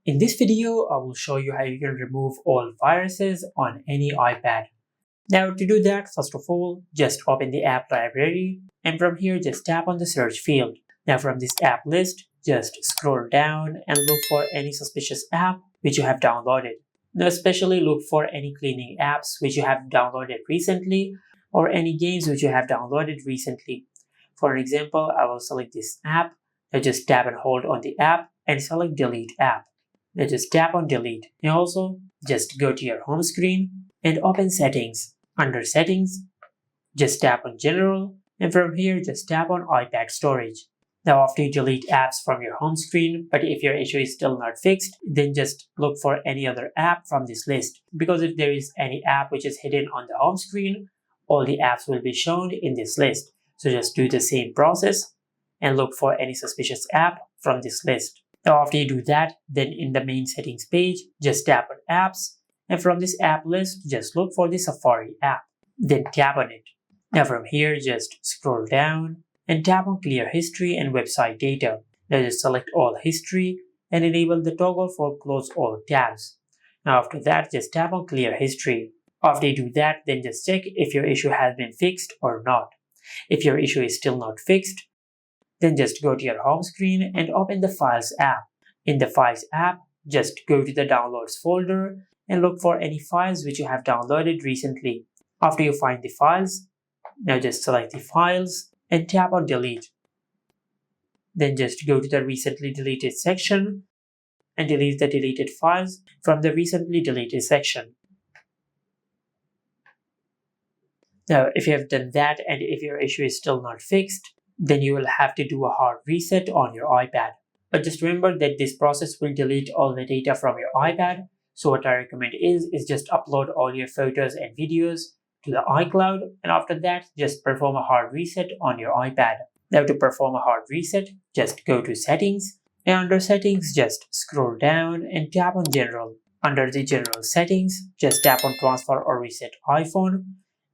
In this video, I will show you how you can remove all viruses on any iPad. Now to do that, first of all, just open the app library and from here just tap on the search field. Now from this app list, just scroll down and look for any suspicious app which you have downloaded. Now especially look for any cleaning apps which you have downloaded recently or any games which you have downloaded recently. For example, I will select this app. Now just tap and hold on the app and select delete app. Now just tap on delete. Now also just go to your home screen and open settings. Under settings, just tap on general and from here just tap on iPad storage. Now after you delete apps from your home screen, but if your issue is still not fixed, then just look for any other app from this list. Because if there is any app which is hidden on the home screen, all the apps will be shown in this list. So just do the same process and look for any suspicious app from this list. Now after you do that, then in the main settings page, just tap on apps and from this app list, just look for the Safari app. Then tap on it. Now from here, just scroll down and tap on clear history and website data. Now just select all history and enable the toggle for close all tabs. Now after that, just tap on clear history. After you do that, then just check if your issue has been fixed or not. If your issue is still not fixed, then just go to your home screen and open the Files app. In the Files app, just go to the Downloads folder and look for any files which you have downloaded recently. After you find the files, now just select the files and tap on Delete. Then just go to the Recently Deleted section and delete the deleted files from the Recently Deleted section. Now, if you have done that and if your issue is still not fixed, then you will have to do a hard reset on your iPad. But just remember that this process will delete all the data from your iPad. So what I recommend is just upload all your photos and videos to the iCloud, and after that, just perform a hard reset on your iPad. Now to perform a hard reset, just go to Settings, and under Settings, just scroll down and tap on General. Under the General Settings, just tap on Transfer or Reset iPhone,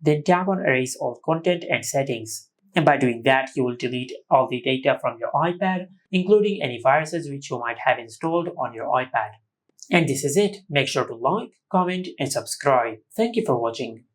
then tap on Erase All Content and Settings. And by doing that, you will delete all the data from your iPad, including any viruses which you might have installed on your iPad. And this is it. Make sure to like, comment, and subscribe. Thank you for watching.